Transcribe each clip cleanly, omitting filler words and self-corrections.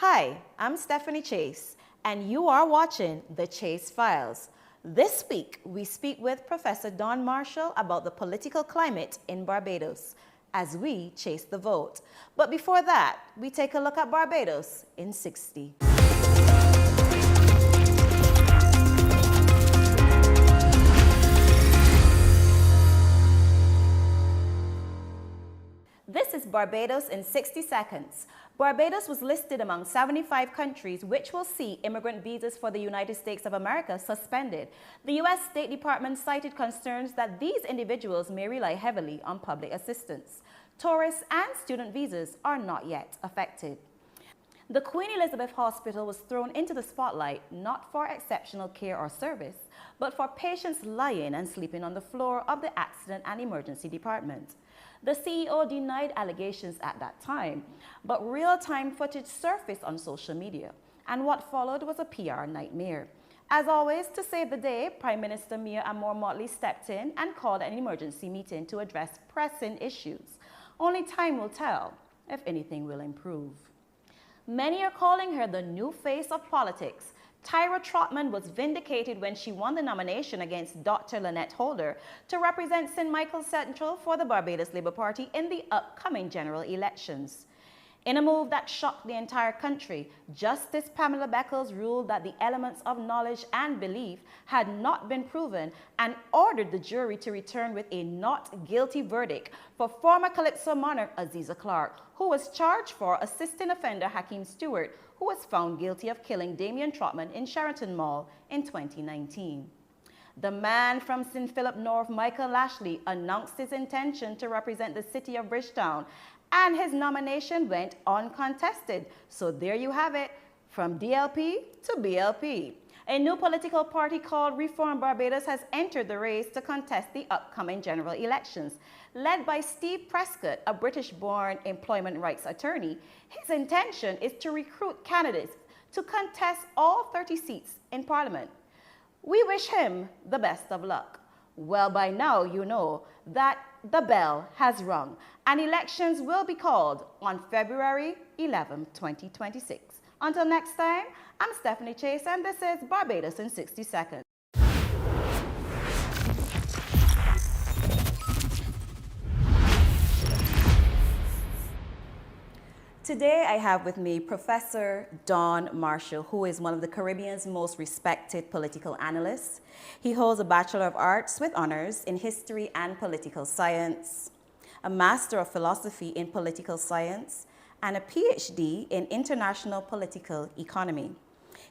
Hi, I'm Stephanie Chase, and you are watching The Chase Files. This week, we speak with Professor Don Marshall about the political climate in Barbados as we chase the vote. But before that, we take a look at Barbados in 60. This is Barbados in 60 seconds. Barbados was listed among 75 countries which will see immigrant visas for the United States of America suspended. The U.S. State Department cited concerns that these individuals may rely heavily on public assistance. Tourist and student visas are not yet affected. The Queen Elizabeth Hospital was thrown into the spotlight not for exceptional care or service, but for patients lying and sleeping on the floor of the Accident and Emergency Department. The CEO denied allegations at that time, but real-time footage surfaced on social media, and what followed was a PR nightmare. As always, to save the day, Prime Minister Mia Motley stepped in and called an emergency meeting to address pressing issues. Only time will tell if anything will improve. Many are calling her the new face of politics. Tyra Trotman was vindicated when she won the nomination against Dr. Lynette Holder to represent St. Michael Central for the Barbados Labour Party in the upcoming general elections. In a move that shocked the entire country, Justice Pamela Beckles ruled that the elements of knowledge and belief had not been proven and ordered the jury to return with a not guilty verdict for former Calypso monarch Aziza Clarke, who was charged for assisting offender Hakeem Stewart, who was found guilty of killing Damian Trotman in Sheraton Mall in 2019. The man from St. Philip North, Michael Lashley, announced his intention to represent the city of Bridgetown, and his nomination went uncontested. So there you have it, from DLP to BLP. A new political party called Reform Barbados has entered the race to contest the upcoming general elections. Led by Steve Prescott, a British-born employment rights attorney, his intention is to recruit candidates to contest all 30 seats in Parliament. We wish him the best of luck. Well, by now you know that the bell has rung and elections will be called on February 11, 2026. Until next time, I'm Stephanie Chase and this is Barbados in 60 Seconds. Today I have with me Professor Don Marshall, who is one of the Caribbean's most respected political analysts. He holds a Bachelor of Arts with honors in History and Political Science, a Master of Philosophy in Political Science, and a PhD in International Political Economy.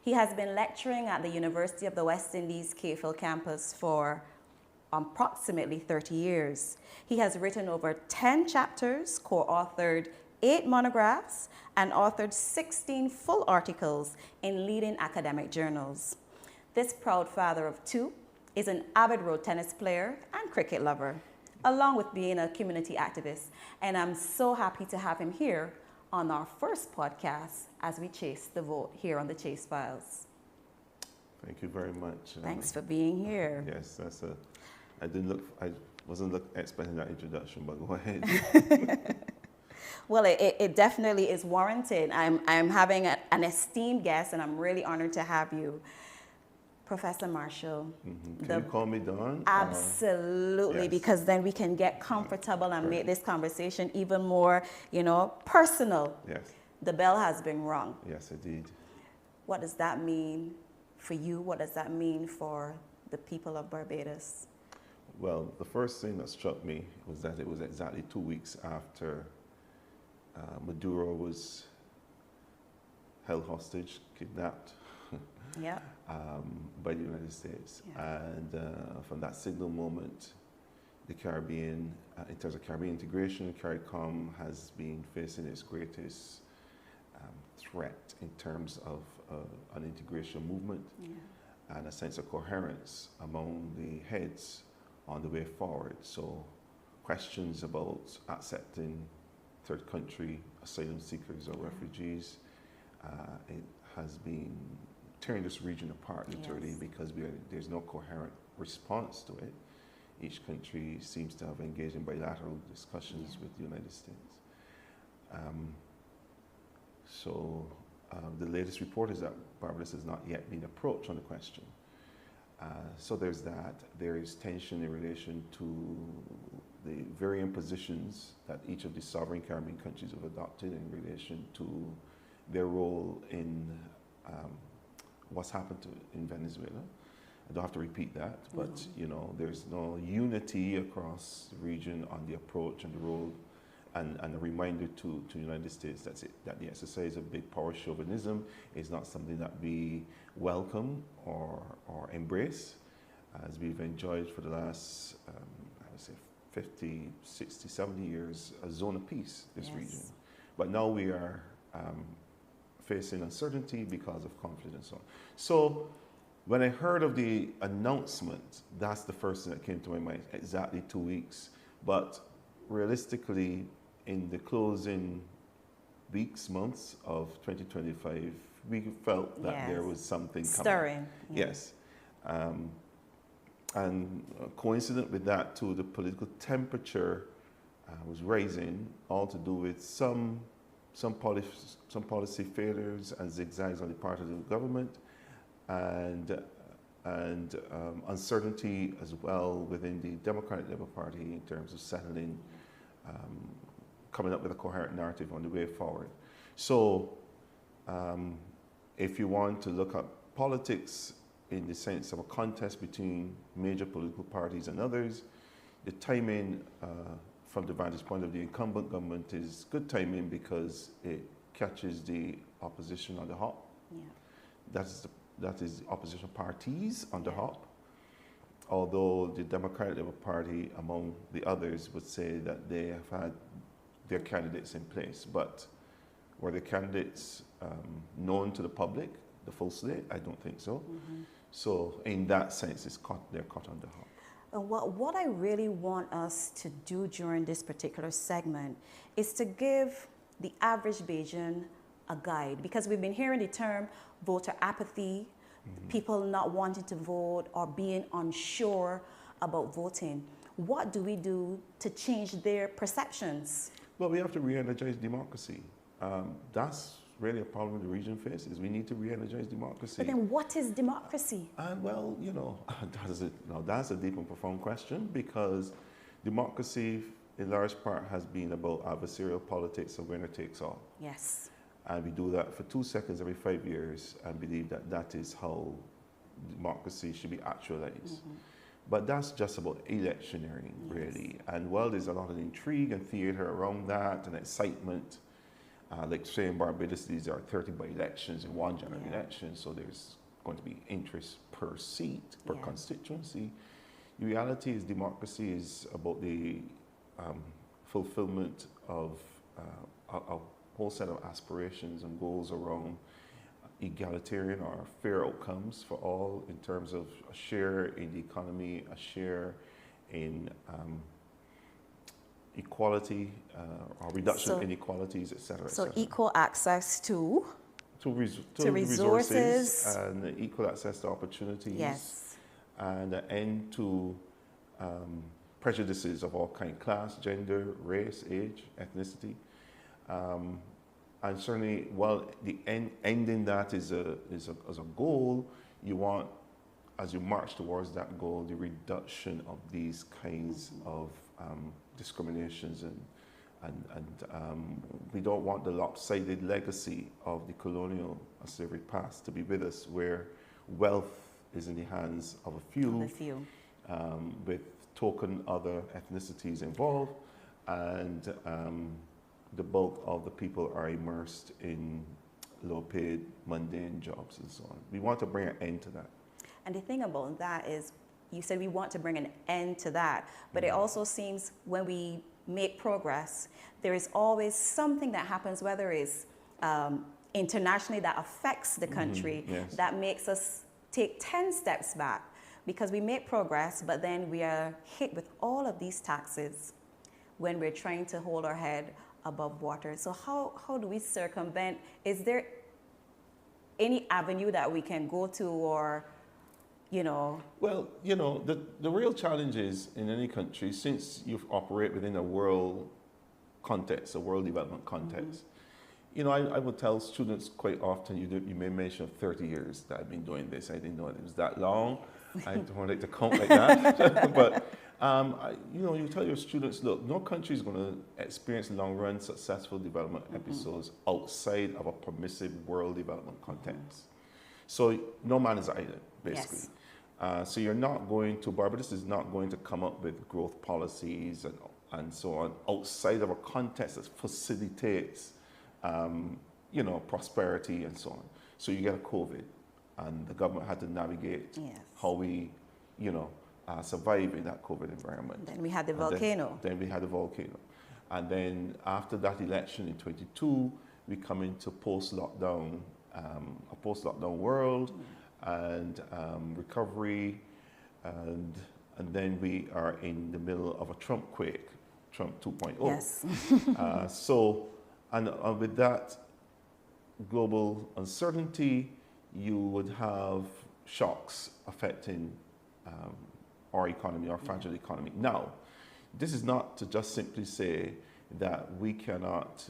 He has been lecturing at the University of the West Indies Cave campus for approximately 30 years. He has written over 10 chapters, co-authored 8 monographs, and authored 16 full articles in leading academic journals. This proud father of 2 is an avid road tennis player and cricket lover, along with being a community activist. And I'm so happy to have him here on our first podcast as we chase the vote here on the Chase Files. Thank you very much. Thanks for being here. Yes, I wasn't expecting that introduction, but go ahead. Well, it definitely is warranted. I'm having an esteemed guest, and I'm really honored to have you, Professor Marshall. Mm-hmm. Can you call me Don? Absolutely, Yes. Because then we can get comfortable and make this conversation even more, personal. Yes. The bell has been rung. Yes, indeed. What does that mean for you? What does that mean for the people of Barbados? Well, the first thing that struck me was that it was exactly 2 weeks after Maduro was held hostage, kidnapped Yeah. by the United States. Yeah. And from that signal moment, the Caribbean, in terms of Caribbean integration, CARICOM has been facing its greatest threat in terms of an integration movement and a sense of coherence among the heads on the way forward. So questions about accepting third country asylum seekers or refugees, it has been tearing this region apart literally because there's no coherent response to it. Each country seems to have engaged in bilateral discussions with the United States. So the latest report is that Barbados has not yet been approached on the question. So there's that. There is tension in relation to the varying positions that each of the sovereign Caribbean countries have adopted in relation to their role in what's happened in Venezuela. I don't have to repeat that, but you know, there's no unity across the region on the approach and the role, and a reminder to the United States that the exercise of big power chauvinism is not something that we welcome or embrace, as we've enjoyed for the last, I would say, 50, 60, 70 years, a zone of peace, this region. But now we are facing uncertainty because of conflict and so on. So when I heard of the announcement, that's the first thing that came to my mind, exactly 2 weeks. But realistically, in the closing weeks, months of 2025, we felt that there was something stirring. Yes. And coincident with that too, the political temperature was rising, all to do with some policy failures and zigzags on the part of the government, and uncertainty as well within the Democratic Labour Party in terms of settling, coming up with a coherent narrative on the way forward. So if you want to look at politics in the sense of a contest between major political parties and others, the timing from the vantage point of the incumbent government is good timing because it catches the opposition on the hop. Yeah. That is opposition parties on the hop, although the Democratic Labour Party, among the others, would say that they have had their candidates in place. But were the candidates known to the public, the full slate? I don't think so. So in that sense, they're caught on the hop. What I really want us to do during this particular segment is to give the average Bajan a guide, because we've been hearing the term voter apathy, people not wanting to vote or being unsure about voting. What do we do to change their perceptions? Well, we have to re-energize democracy. That's really a problem the region faces. We need to re-energize democracy. But then what is democracy? Well, you know, that's a deep and profound question, because democracy in large part has been about adversarial politics of winner takes all. Yes. And we do that for 2 seconds every 5 years and believe that that is how democracy should be actualized. But that's just about electioneering, really. And while there's a lot of intrigue and theater around that and excitement, like say in Barbados, these are 30 by-elections in one general election, so there's going to be interest per seat, per constituency. The reality is democracy is about the fulfillment of a whole set of aspirations and goals around egalitarian or fair outcomes for all in terms of a share in the economy, a share in equality or reduction of inequalities, etc. So equal access to resources and equal access to opportunities. Yes. And an end to prejudices of all kinds, class, gender, race, age, ethnicity. And certainly, while the ending that is a goal, you want, as you march towards that goal, the reduction of these kinds of discriminations, and we don't want the lopsided legacy of the colonial and slavery past to be with us, where wealth is in the hands of a few, with token other ethnicities involved, and the bulk of the people are immersed in low-paid, mundane jobs and so on. We want to bring an end to that. And the thing about that is, you said we want to bring an end to that, but it also seems when we make progress, there is always something that happens, whether it's internationally that affects the country, that makes us take 10 steps back, because we make progress, but then we are hit with all of these taxes when we're trying to hold our head above water. So how do we circumvent? Is there any avenue that we can go to, or, you know? Well, you know, the real challenge is in any country, since you operate within a world context, a world development context, You know, I would tell students quite often, you may mention 30 years that I've been doing this. I didn't know it was that long. I don't like to count like that. But, you know, you tell your students, look, no country is going to experience long-run successful development episodes outside of a permissive world development context. So no man is island, basically. Yes. So you're not going to, Barbados is not going to come up with growth policies and so on outside of a context that facilitates you know, prosperity and so on. So you get a COVID, and the government had to navigate how we, you know, survive in that COVID environment. Then we had the volcano. Then we had the volcano. And then after that election in 22, we come into post-lockdown, a post-lockdown world and recovery. And then we are in the middle of a Trump quake, Trump 2.0. Yes. And with that global uncertainty, you would have shocks affecting our economy, our fragile economy. Now, this is not to just simply say that we cannot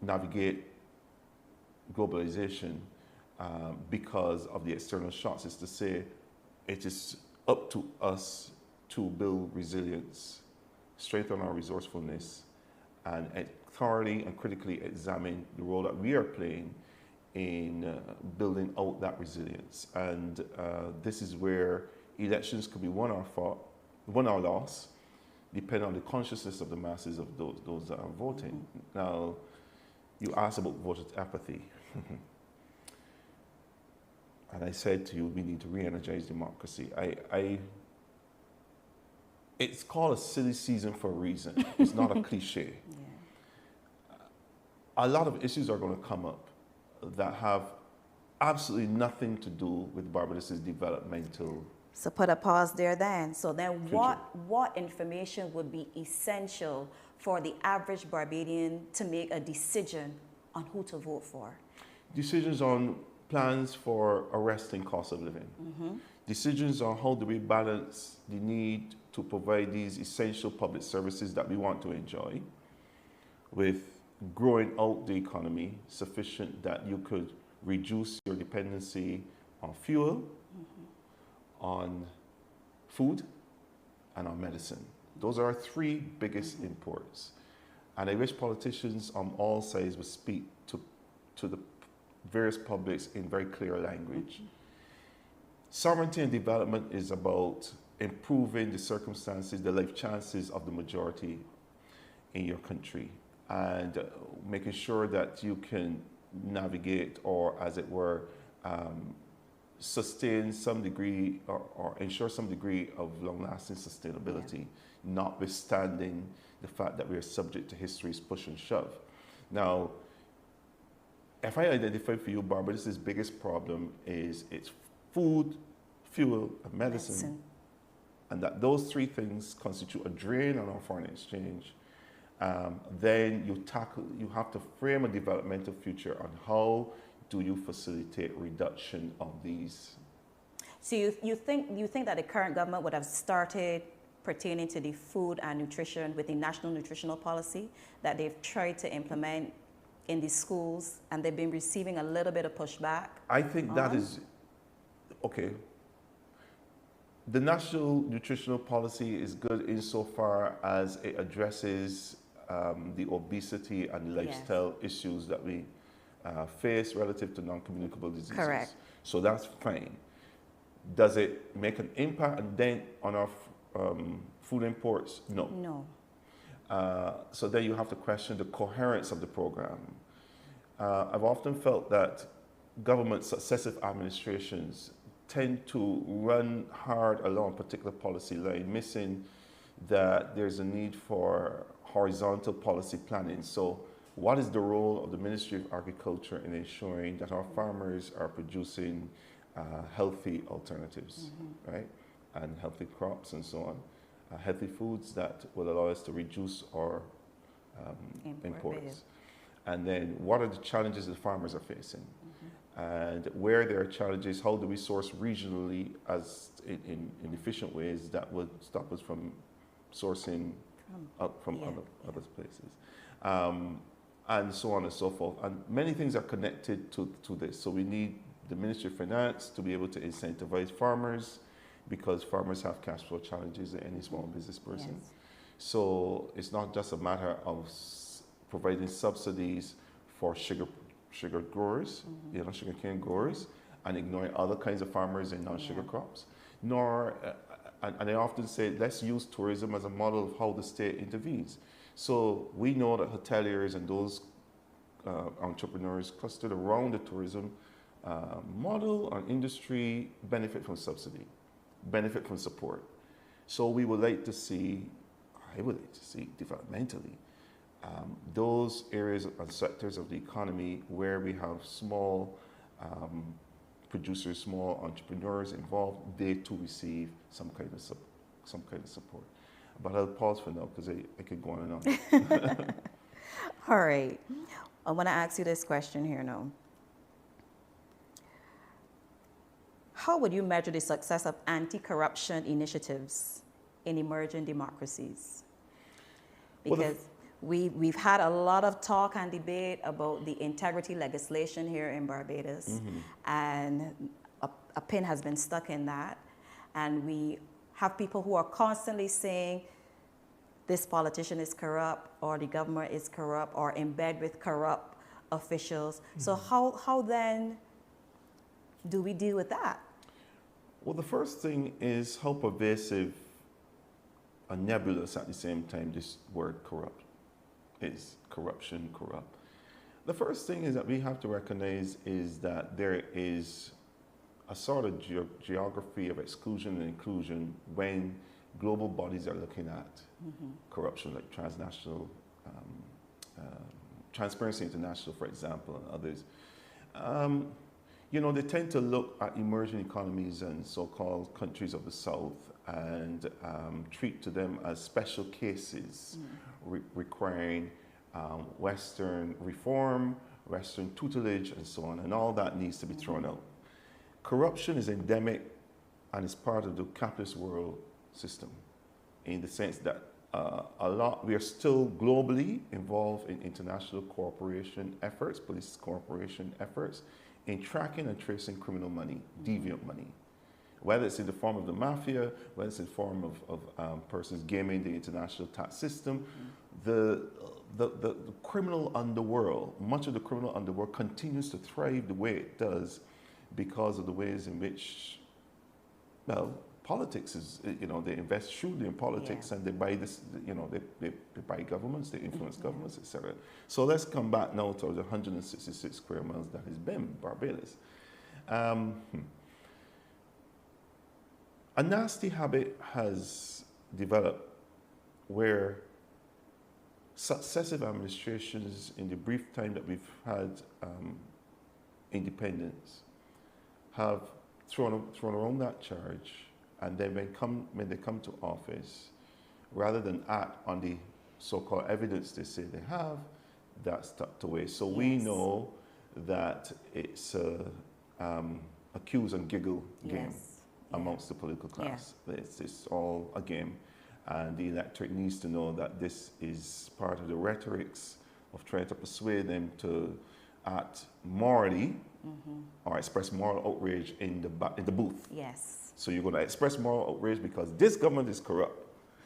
navigate globalization because of the external shocks. It's to say it is up to us to build resilience, strengthen our resourcefulness, and thoroughly and critically examine the role that we are playing in building out that resilience. And this is where elections could be won or lost, depending on the consciousness of the masses of those that are voting. Now, you asked about voter apathy. And I said to you, we need to re-energize democracy. It's called a silly season for a reason. It's not a cliche. A lot of issues are going to come up that have absolutely nothing to do with Barbados' developmental. So put a pause there then. So then what information would be essential for the average Barbadian to make a decision on who to vote for? Decisions on plans for arresting cost of living. Decisions on how do we balance the need to provide these essential public services that we want to enjoy with growing out the economy sufficient that you could reduce your dependency on fuel, on food, and on medicine. Those are our three biggest imports. And I wish politicians on all sides would speak to the various publics in very clear language. Sovereignty and development is about improving the circumstances, the life chances of the majority in your country, and making sure that you can navigate or, as it were, sustain some degree or ensure some degree of long-lasting sustainability, notwithstanding the fact that we are subject to history's push and shove. Now, if I identify for you, Barbados' biggest problem is its food, fuel, and medicine, and that those three things constitute a drain on our foreign exchange, then you have to frame a developmental future on how do you facilitate reduction of these. So you think that the current government would have started pertaining to the food and nutrition with the National Nutritional Policy that they've tried to implement in the schools, and they've been receiving a little bit of pushback? I think that is, okay. The National Nutritional Policy is good insofar as it addresses the obesity and lifestyle issues that we face relative to non-communicable diseases. Correct. So that's fine. Does it make an impact and dent on our food imports? No. No. So then you have to question the coherence of the program. I've often felt that government successive administrations tend to run hard along a particular policy line, missing that there's a need for horizontal policy planning. So what is the role of the Ministry of Agriculture in ensuring that our farmers are producing healthy alternatives, right? And healthy crops and so on. Healthy foods that will allow us to reduce our imports. And then what are the challenges the farmers are facing? And where there are challenges, how do we source regionally as in efficient ways that would stop us from sourcing up from other places? and so on and so forth. And many things are connected to this. So we need the Ministry of Finance to be able to incentivize farmers, because farmers have cash flow challenges in any small business person. Yes. So it's not just a matter of providing subsidies for sugar growers, sugarcane growers, and ignoring other kinds of farmers in non-sugar crops. Nor, and I often say, let's use tourism as a model of how the state intervenes. So we know that hoteliers and those entrepreneurs clustered around the tourism model and industry benefit from subsidy, benefit from support. So we would like to see, I would like to see developmentally, those areas and sectors of the economy where we have small producers, small entrepreneurs involved, they too receive some kind of support. But I'll pause for now because I could go on and on. All right. I want to ask you this question here now. How would you measure the success of anti-corruption initiatives in emerging democracies? Because we've had a lot of talk and debate about the integrity legislation here in Barbados, and a pin has been stuck in that. And we have people who are constantly saying this politician is corrupt, or the government is corrupt, or in bed with corrupt officials. So how then do we deal with that? Well, the first thing is how pervasive and nebulous at the same time this word corrupt is. Corruption, corrupt. The first thing is that we have to recognize is that there is a sort of geography of exclusion and inclusion when global bodies are looking at corruption, like transnational, Transparency International, for example, and others. They tend to look at emerging economies and so-called countries of the South and treat to them as special cases requiring Western reform, Western tutelage, and so on, and all that needs to be thrown out. Corruption is endemic and is part of the capitalist world system, in the sense that we are still globally involved in international cooperation efforts, police cooperation efforts, in tracking and tracing criminal money, deviant money, whether it's in the form of the mafia, whether it's in the form of persons gaming the international tax system. The criminal underworld, much of the criminal underworld continues to thrive the way it does because of the ways in which, politics is, they invest shrewdly in politics, and they buy this, they buy governments, they influence governments, etc. So let's come back now to the 166 square miles that has been Barbados. A nasty habit has developed where successive administrations, in the brief time that we've had independence, have thrown around that charge, and then when they come to office, rather than act on the so-called evidence they say they have, that's tucked away. So we know that it's a accuse and giggle game amongst the political class. It's all a game. And the electorate needs to know that this is part of the rhetorics of trying to persuade them to act morally or express moral outrage in the booth. Yes. So you're going to express moral outrage because this government is corrupt.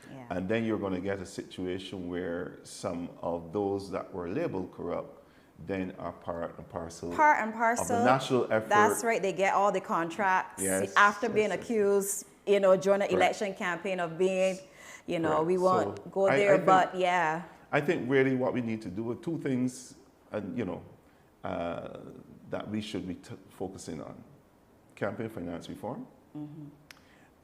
Yeah. And then you're going to get a situation where some of those that were labeled corrupt then are part and parcel of the national effort. That's right. They get all the contracts after being accused, during the election campaign of being, we won't go there, but yeah. I think really what we need to do are two things, that we should be focusing on. Campaign finance reform,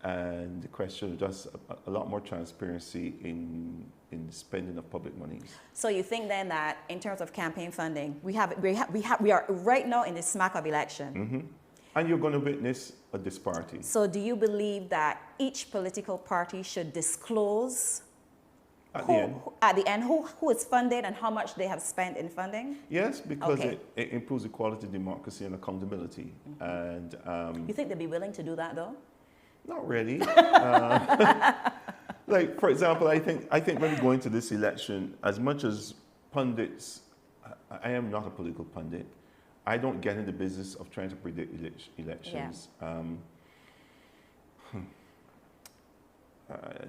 and the question of just a lot more transparency in the spending of public monies. So you think then that in terms of campaign funding, we are right now in the smack of election. And you're going to witness a disparity. So do you believe that each political party should disclose at the end who is funded and how much they have spent in funding? Yes, because it improves equality, democracy, and accountability. And you think they'd be willing to do that though? Not really. Like, for example, I think when we go into this election, as much as pundits I am not a political pundit. I don't get in the business of trying to predict elections.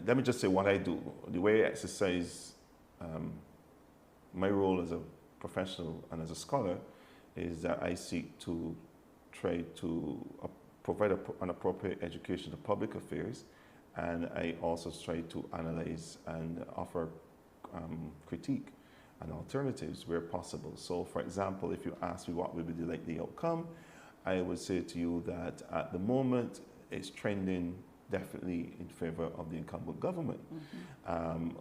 Let me just say what I do. The way I exercise my role as a professional and as a scholar is that I seek to try to provide an appropriate education to public affairs, and I also try to analyze and offer critique and alternatives where possible. So, for example, if you ask me what would be the likely outcome, I would say to you that at the moment it's trending definitely in favor of the incumbent government. And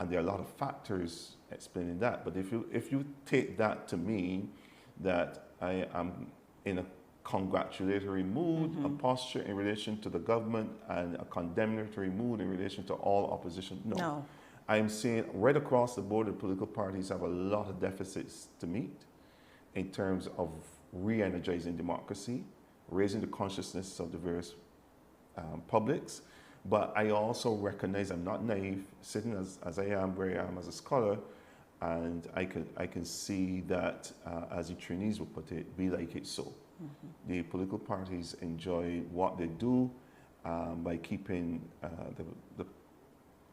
there are a lot of factors explaining that. But if you take that to mean that I am in a congratulatory mood, a posture in relation to the government, and a condemnatory mood in relation to all opposition, no. I am saying right across the board, the political parties have a lot of deficits to meet in terms of re-energizing democracy, raising the consciousness of the various publics. But I also recognize I'm not naive, sitting as I am, where I am as a scholar, and I can see that, as the Chinese would put it, be like it so. The political parties enjoy what they do by keeping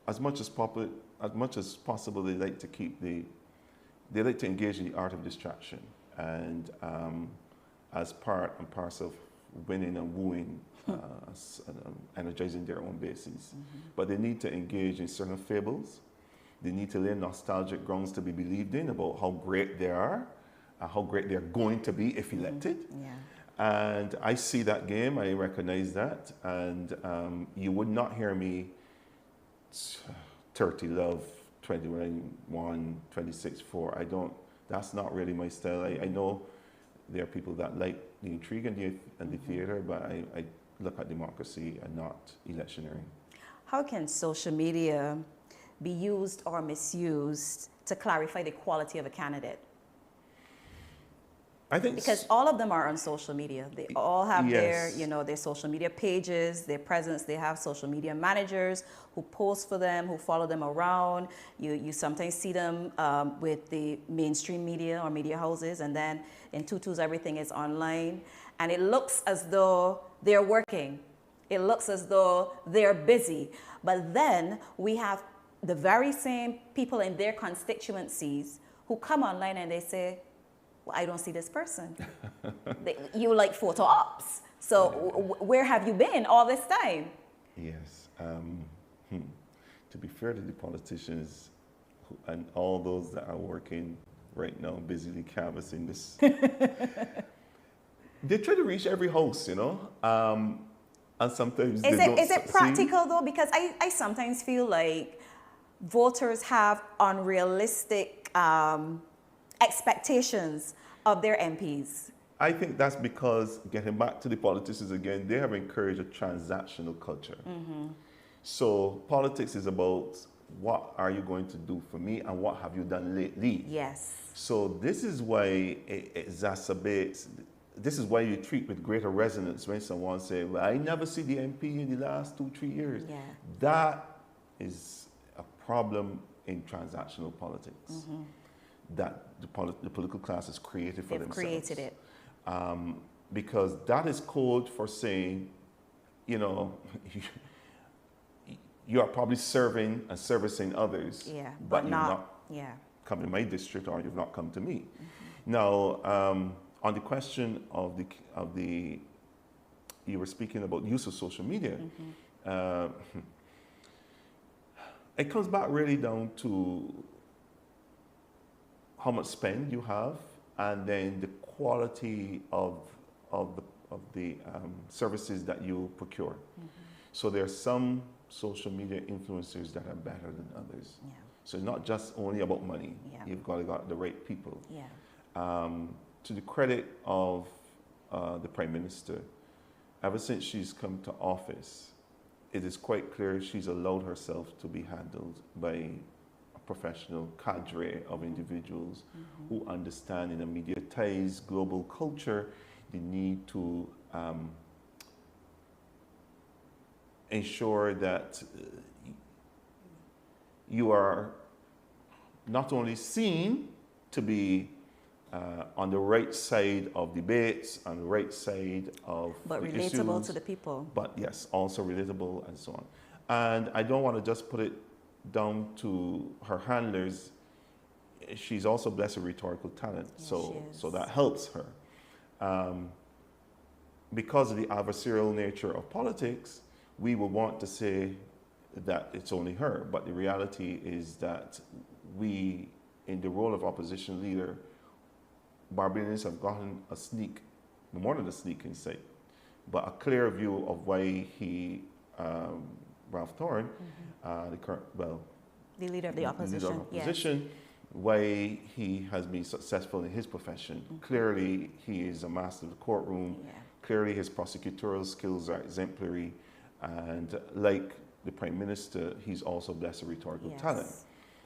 as much as possible. They like to engage in the art of distraction, and as part and parcel of winning and wooing, energizing their own bases. But they need to engage in certain fables. They need to lay nostalgic grounds to be believed in about how great they are, how great they're going to be if elected. And I see that game, I recognize that, and you would not hear me 30 love, 21, 26, 4. I don't, that's not really my style. I know there are people that like the intrigue and the theater, but I look at democracy and not electioneering. How can social media be used or misused to clarify the quality of a candidate? I think because all of them are on social media. They all have yes. their social media pages, their presence. They have social media managers who post for them, who follow them around. You sometimes see them with the mainstream media or media houses, and then in tutus everything is online, and it looks as though they're working. It looks as though they're busy, but then we have the very same people in their constituencies who come online and they say, I don't see this person. You like photo ops. So where have you been all this time? Yes. To be fair to the politicians and all those that are working right now, busily canvassing this, they try to reach every house, and sometimes is it practical though? Because I sometimes feel like voters have unrealistic expectations of their MPs. I think that's because, getting back to the politicians again, they have encouraged a transactional culture. So politics is about what are you going to do for me and what have you done lately. Yes. So this is why it exacerbates, this is why you treat with greater resonance when someone says, well, I never see the MP in the last 2-3 years. Yeah. That is a problem in transactional politics. That the political class has created for themselves. They've created it. Because that is code for saying, you are probably serving and servicing others, yeah, but you've not come to my district, or you've not come to me. Now, on the question of the you were speaking about use of social media, it comes back really down to how much spend you have, and then the quality of the services that you procure. So there are some social media influencers that are better than others. Yeah. So it's not just only about money. Yeah. You've got to got the right people. Yeah. To the credit of the Prime Minister, ever since she's come to office, it is quite clear she's allowed herself to be handled by professional cadre of individuals who understand in a mediatized global culture the need to ensure that you are not only seen to be on the right side of debates, on the right side of But the relatable issues, to the people. but yes, also relatable and so on. And I don't want to just put it down to her handlers. She's also blessed with rhetorical talent, Yes, so that helps her. Because of the adversarial nature of politics, we will want to say that it's only her, but the reality is that we, in the role of opposition leader, Barbadians have gotten more than a sneak insight, but a clear view of why Ralph Thorne, The leader of the opposition. Why he has been successful in his profession. Clearly, he is a master of the courtroom. Yeah. Clearly, his prosecutorial skills are exemplary. And like the Prime Minister, he's also blessed with rhetorical talent.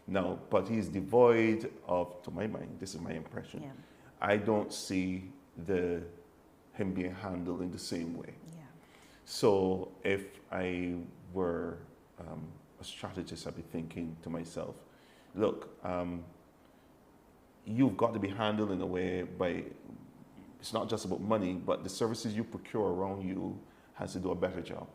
Now, but he's devoid of, to my mind, this is my impression, I don't see him being handled in the same way. Yeah. So if I were a strategist, I'd be thinking to myself, look, you've got to be handled in a way by, it's not just about money, but the services you procure around you has to do a better job.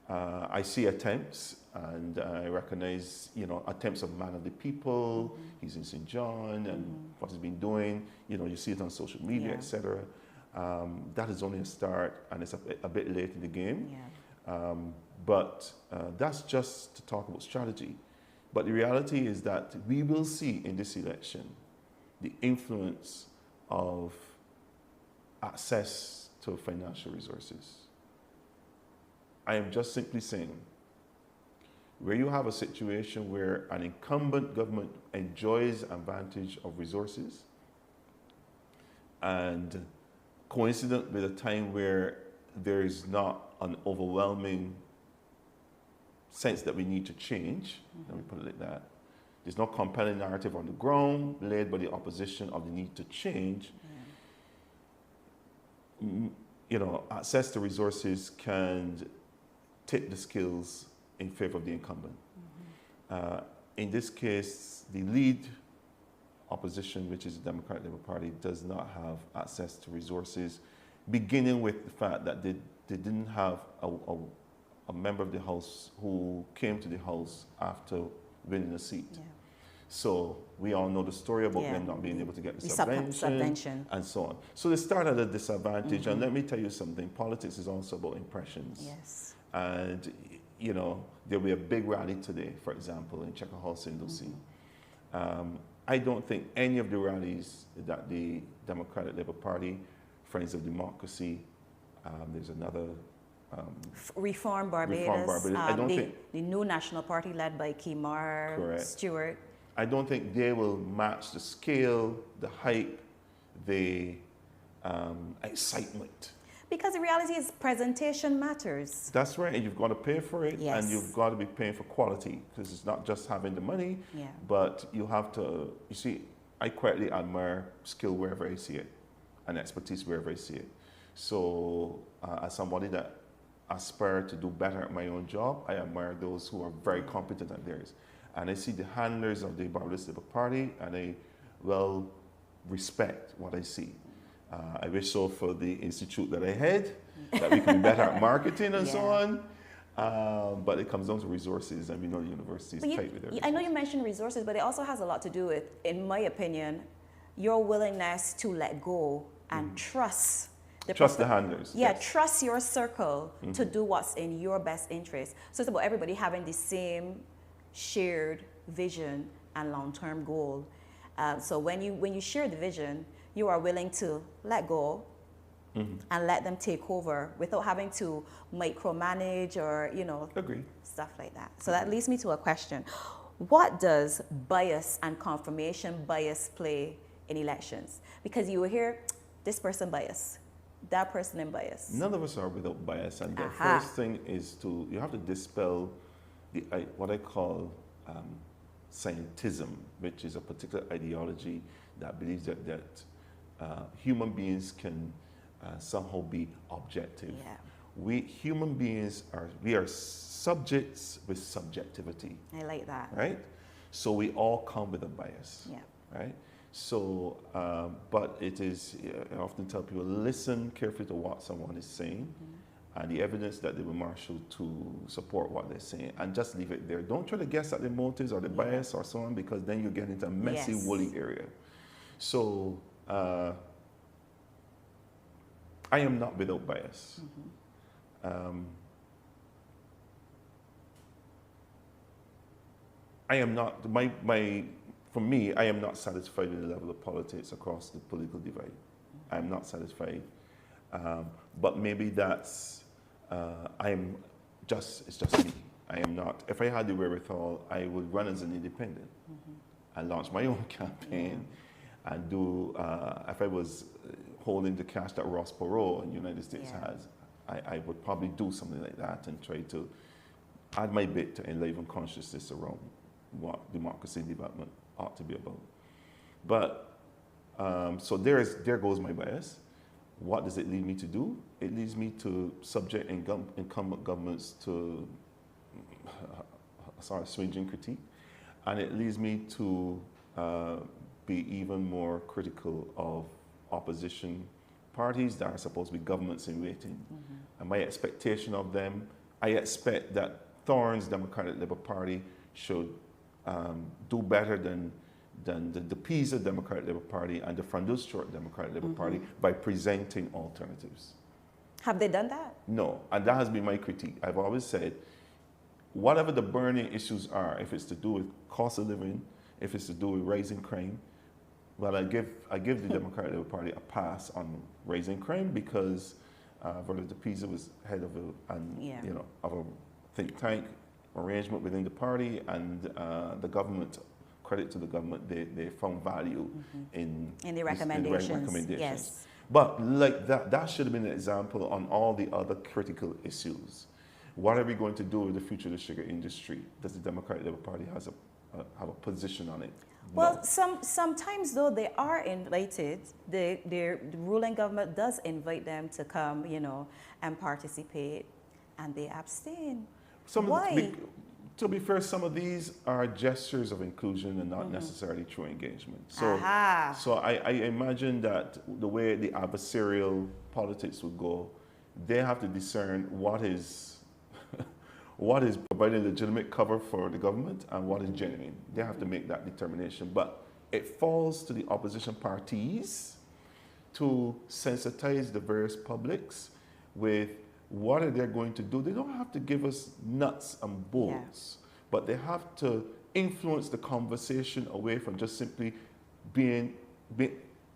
I see attempts, and I recognize, attempts of man of the people. He's in St. John, and what he's been doing. You see it on social media, etc. That is only a start, and it's a bit late in the game. Yeah. But that's just to talk about strategy. But the reality is that we will see in this election the influence of access to financial resources. I am just simply saying, where you have a situation where an incumbent government enjoys advantage of resources, and coincident with a time where there is not an overwhelming sense that we need to change, let me put it like that. There's no compelling narrative on the ground led by the opposition of the need to change. Access to resources can tip the scales in favor of the incumbent. In this case, the lead opposition, which is the Democratic Labour Party, does not have access to resources, beginning with the fact that they didn't have a member of the House who came to the House after winning a seat. Yeah. So we all know the story about them not being able to get the subvention and so on. So they start at a disadvantage. And let me tell you something, politics is also about impressions. Yes. And, there'll be a big rally today, for example, in Checker Hall, St. Lucie. I don't think any of the rallies that the Democratic Labour Party, Friends of Democracy, there's another Reform Barbados. I don't think the new National Party led by Kemar Stewart. I don't think they will match the scale, the hype, the excitement. Because the reality is presentation matters. That's right, and you've got to pay for it, and you've got to be paying for quality, because it's not just having the money, but you have to, you see, I quietly admire skill wherever I see it, and expertise wherever I see it. So as somebody that aspire to do better at my own job, I admire those who are very competent at theirs. And I see the handlers of the Barbados Labour Party, and I respect what I see. I wish so for the institute that I head, that we can be better at marketing and so on. But it comes down to resources, and we know the university is tight with their resources. I know you mentioned resources, but it also has a lot to do with, in my opinion, your willingness to let go and trust the handlers. Yeah, trust your circle to do what's in your best interest. So it's about everybody having the same shared vision and long-term goal. So when you share the vision, you are willing to let go and let them take over without having to micromanage or, stuff like that. So that leads me to a question. What does bias and confirmation bias play in elections? Because you will hear this person bias, that person in bias. None of us are without bias. And the first thing is you have to dispel what I call scientism, which is a particular ideology that believes that human beings can somehow be objective. Yeah. We human beings are subjects with subjectivity. I like that. Right? So we all come with a bias. Yeah. Right? So, but it is, I often tell people, listen carefully to what someone is saying and the evidence that they will marshal to support what they're saying, and just leave it there. Don't try to guess at their motives or the bias or so on, because then you get into a messy, woolly area. So, I am not without bias. I am not, for me, I am not satisfied with the level of politics across the political divide. I am not satisfied. But maybe that's, it's just me. I am not. If I had the wherewithal, I would run as an independent and launch my own campaign and do, if I was holding the cash that Ross Perot in the United States has, I would probably do something like that and try to add my bit to enliven consciousness around what democracy and development ought to be about. But, so there goes my bias. What does it lead me to do? It leads me to subject incumbent governments to sort of swinging critique. And it leads me to be even more critical of opposition parties that are supposed to be governments in waiting. And my expectation of them, I expect that Thorne's Democratic Labour Party should do better than the PISA Democratic Labour Party and the Frandus-Stewart Democratic Labour Party by presenting alternatives. Have they done that? No, and that has been my critique. I've always said, whatever the burning issues are, if it's to do with cost of living, if it's to do with raising crime, well, I give the Democratic Labour Party a pass on raising crime because Verla de Pisa was head of a think tank arrangement within the party, and the government, credit to the government, they found value in the recommendations. Yes. But like that should have been an example on all the other critical issues. What are we going to do with the future of the sugar industry? Does the Democratic Labour Party have a position on it? Well, No. sometimes though they are invited, the ruling government does invite them to come, and participate, and they abstain. Why? To be fair, some of these are gestures of inclusion and not necessarily true engagement. So, so I imagine that the way the adversarial politics would go, they have to discern what is providing legitimate cover for the government and what is genuine. They have to make that determination. But it falls to the opposition parties to sensitize the various publics with what are they going to do. They don't have to give us nuts and bolts, but they have to influence the conversation away from just simply being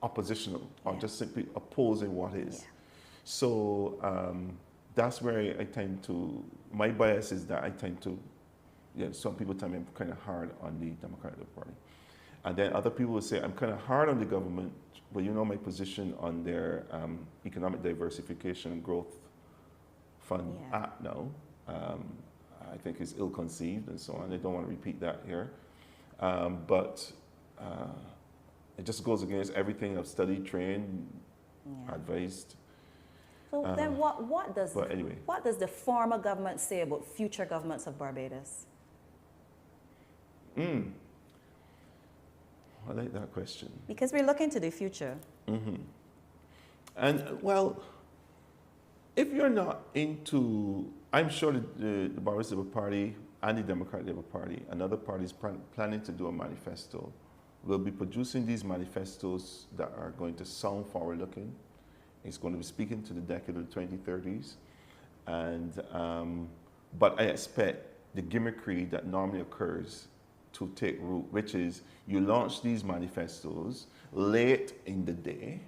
oppositional or just simply opposing what is. Yeah. So that's where I tend to, my bias is that I tend to, some people tell me I'm kind of hard on the Democratic Party. And then other people will say I'm kind of hard on the government, but my position on their Economic Diversification and Growth Fund Act now, I think is ill-conceived and so on. I don't want to repeat that here. But it just goes against everything I've studied, trained, advised. So then what does the former government say about future governments of Barbados? I like that question. Because we're looking to the future. And well, if you're not into, I'm sure the Barbados Labour Party and the Democratic Labour Party and other parties planning to do a manifesto will be producing these manifestos that are going to sound forward-looking. It's going to be speaking to the decade of the 2030s. And, but I expect the gimmickry that normally occurs to take root, which is you launch these manifestos late in the day,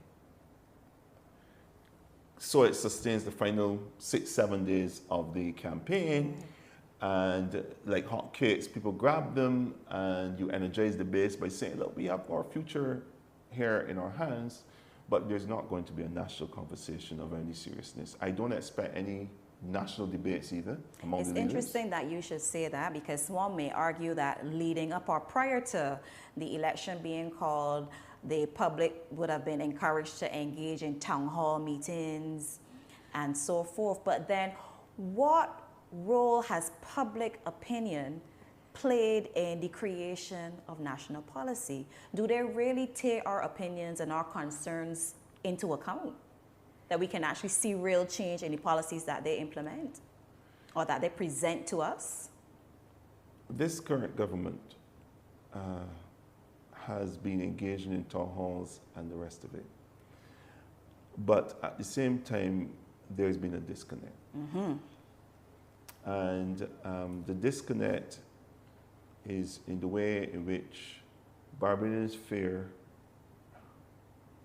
so it sustains the final 6-7 days of the campaign, and like hotcakes, people grab them, and you energize the base by saying, look, we have our future here in our hands, but there's not going to be a national conversation of any seriousness. I don't expect any national debates either among the leaders. It's interesting that you should say that, because one may argue that leading up or prior to the election being called, the public would have been encouraged to engage in town hall meetings and so forth. But then what role has public opinion played in the creation of national policy? Do they really take our opinions and our concerns into account? That we can actually see real change in the policies that they implement or that they present to us? This current government has been engaging in town halls and the rest of it. But at the same time, there's been a disconnect. And the disconnect is in the way in which Barbadians fear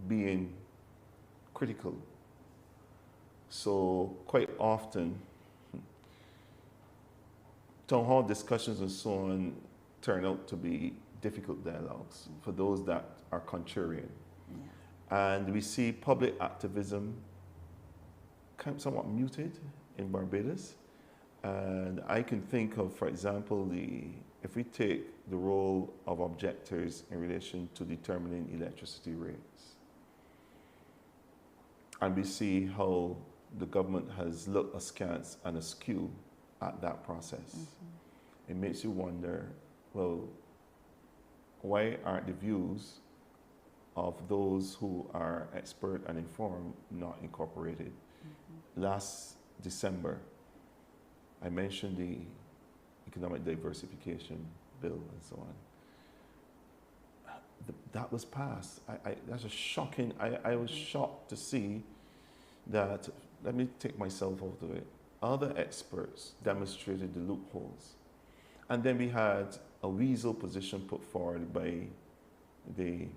being critical. So quite often, town hall discussions and so on turn out to be difficult dialogues for those that are contrarian. And we see public activism kind of somewhat muted in Barbados. And I can think of, for example, if we take the role of objectors in relation to determining electricity rates, and we see how the government has looked askance and askew at that process. It makes you wonder, well, why aren't the views of those who are expert and informed not incorporated? Last December, I mentioned the Economic Diversification Bill and so on. That was passed. That's a shocking, I was shocked to see that, let me take myself out of it, other experts demonstrated the loopholes. And then we had a weasel position put forward by the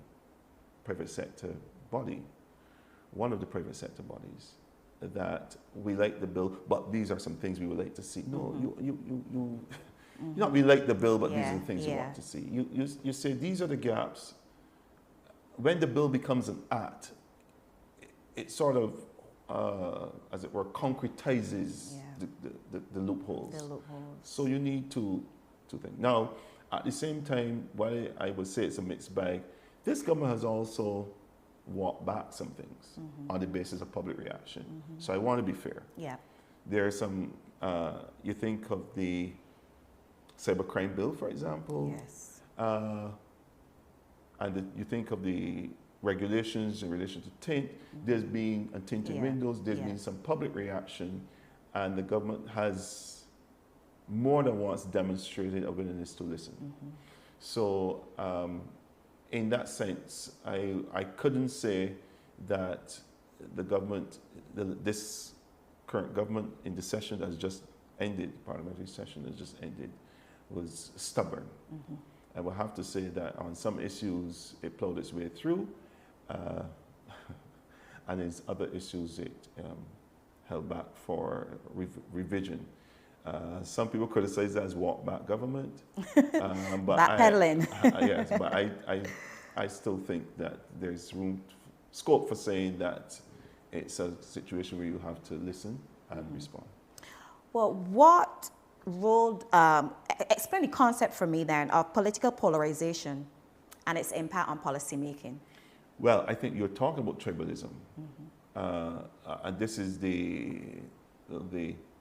private sector body, one of the private sector bodies, that we like the bill, but these are some things we would like to see. No, you not we like the bill, but these are the things you want to see. You say these are the gaps. When the bill becomes an act, it sort of, as it were, concretizes the loopholes. The loopholes. So you need to think. Now, at the same time, while I would say it's a mixed bag, this government has also walked back some things on the basis of public reaction. So I want to be fair. Yeah. There are some, you think of the cybercrime bill, for example. Yes. And you think of the regulations in relation to tint. There's been a tinted windows. There's been some public reaction, and the government has more than once demonstrated a willingness to listen. So in that sense, I couldn't say that the government, this current government in the session that has just ended, parliamentary session that just ended, was stubborn. I will have to say that on some issues it plowed its way through, and in other issues it held back for revision. Some people criticize that as walk-back government. But backpedaling. Yes, but I still think that there's scope for saying that it's a situation where you have to listen and respond. Well, what role, explain the concept for me then of political polarization and its impact on policymaking. Well, I think you're talking about tribalism. And this is the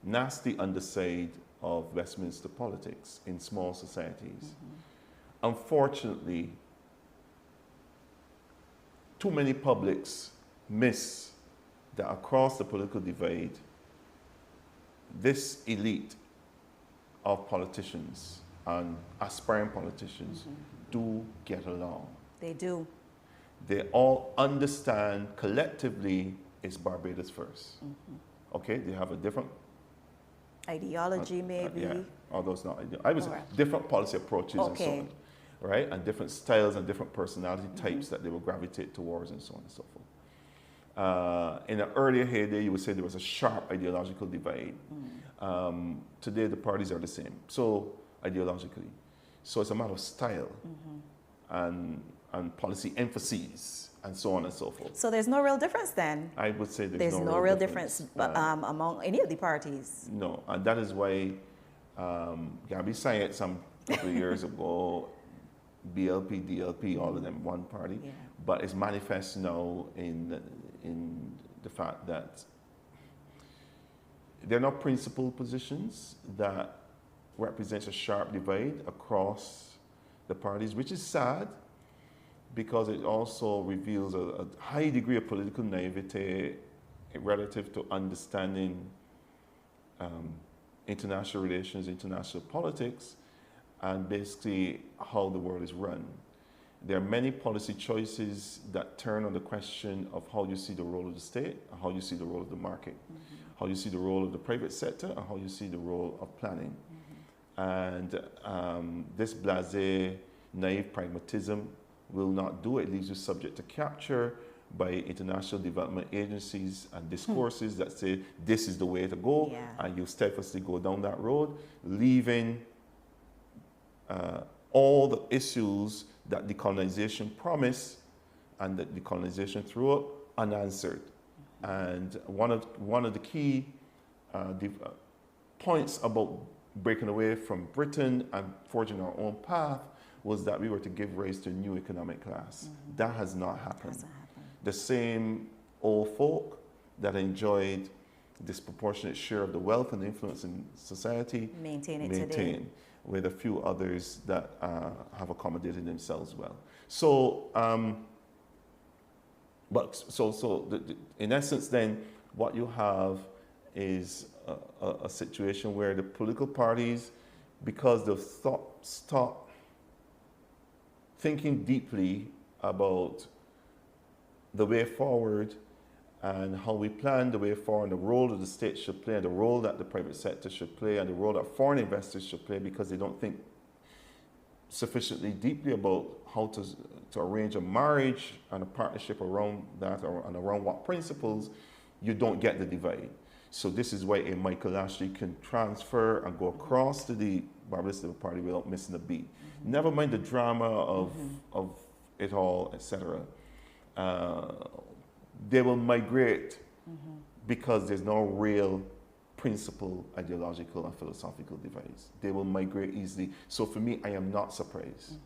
nasty underside of Westminster politics in small societies. Unfortunately, too many publics miss that across the political divide, this elite of politicians and aspiring politicians do get along. They do. They all understand collectively it's Barbados first. Okay, they have a different ideology, maybe. Yeah, although it's not ideal. I was different policy approaches and so on, right? And different styles and different personality types that they will gravitate towards and so on and so forth. In an earlier heyday, you would say there was a sharp ideological divide. Today, the parties are the same, so ideologically. So it's a matter of style and policy emphases and so on and so forth. So there's no real difference then? I would say there's no real difference among any of the parties. No, and that is why Gabby signed some couple of years ago, BLP, DLP, all of them one party, but it's manifest now in the fact that they're not principled positions that represents a sharp divide across the parties, which is sad because it also reveals a high degree of political naivete relative to understanding international relations, international politics, and basically how the world is run. There are many policy choices that turn on the question of how you see the role of the state, how you see the role of the market, how you see the role of the private sector, and how you see the role of planning. And this blasé, naive pragmatism will not do it. It leaves you subject to capture by international development agencies and discourses that say this is the way to go, and you steadfastly go down that road, leaving all the issues that decolonization promised and that decolonization threw up unanswered. And one of the key points about breaking away from Britain and forging our own path was that we were to give rise to a new economic class. That has not happened. The same old folk that enjoyed disproportionate share of the wealth and influence in society maintain today, with a few others that have accommodated themselves well. So, in essence, then what you have is a situation where the political parties, because they've stopped thinking deeply about the way forward and how we plan the way forward, and the role that the state should play, and the role that the private sector should play, and the role that foreign investors should play, because they don't think sufficiently deeply about how to arrange a marriage and a partnership around that, and around what principles, you don't get the divide. So this is why a Michael Ashley can transfer and go across to the Barbados Labour Party without missing a beat. Never mind the drama of it all, etc. They will migrate because there's no real principle, ideological, and philosophical divides. They will migrate easily. So for me, I am not surprised.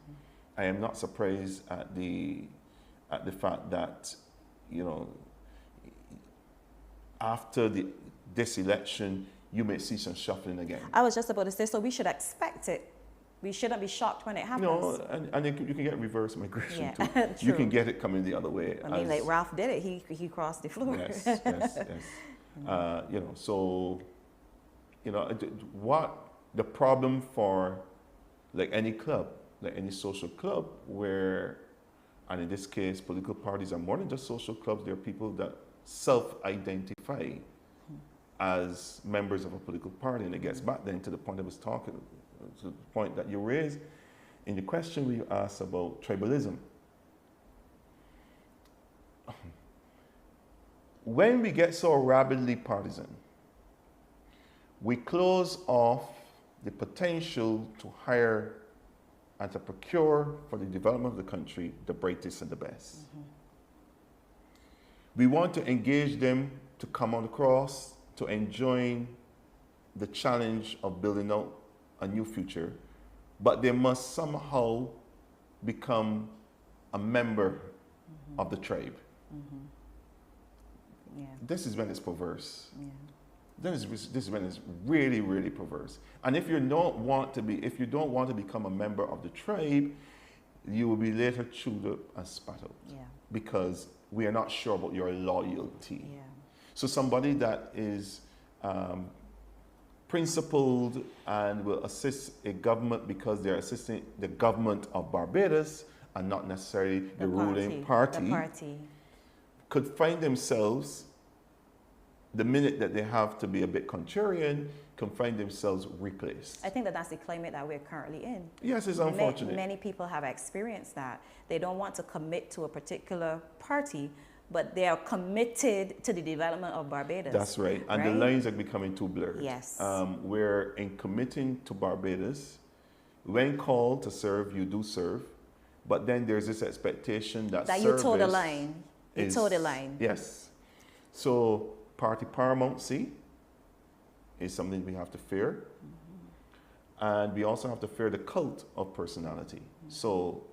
I am not surprised at the fact that, you know, after this election, you may see some shuffling again. I was just about to say, so we should expect it. We shouldn't be shocked when it happens. No, and you can get reverse migration too. True. You can get it coming the other way. I mean, like Ralph did it. He crossed the floor. Yes, yes, yes. You know, so, you know, what the problem for, like any club, like any social club, where, and in this case, political parties are more than just social clubs. They're people that self-identify as members of a political party, and it gets back then to the point I was talking, to the point that you raised in the question where you asked about tribalism. When we get so rabidly partisan, we close off the potential to hire and to procure for the development of the country the brightest and the best. We want to engage them to come on across, to enjoy the challenge of building out a new future, but they must somehow become a member of the tribe. Yeah. This is when it's perverse. Yeah. This is when it's really, really perverse. And if you don't want to become a member of the tribe, you will be later chewed up and spat out. Yeah. Because we are not sure about your loyalty. Yeah. So somebody that is principled and will assist a government because they're assisting the government of Barbados and not necessarily the ruling party, could find themselves, the minute that they have to be a bit contrarian, can find themselves replaced. I think that's the climate that we're currently in. Yes, it's unfortunate. Many people have experienced that. They don't want to commit to a particular party, but they are committed to the development of Barbados. That's right. And the lines are becoming too blurred. Yes. Where in committing to Barbados, when called to serve, you do serve. But then there's this expectation that you toe the line. You toe the line. Yes. So party paramountcy is something we have to fear. And we also have to fear the cult of personality. So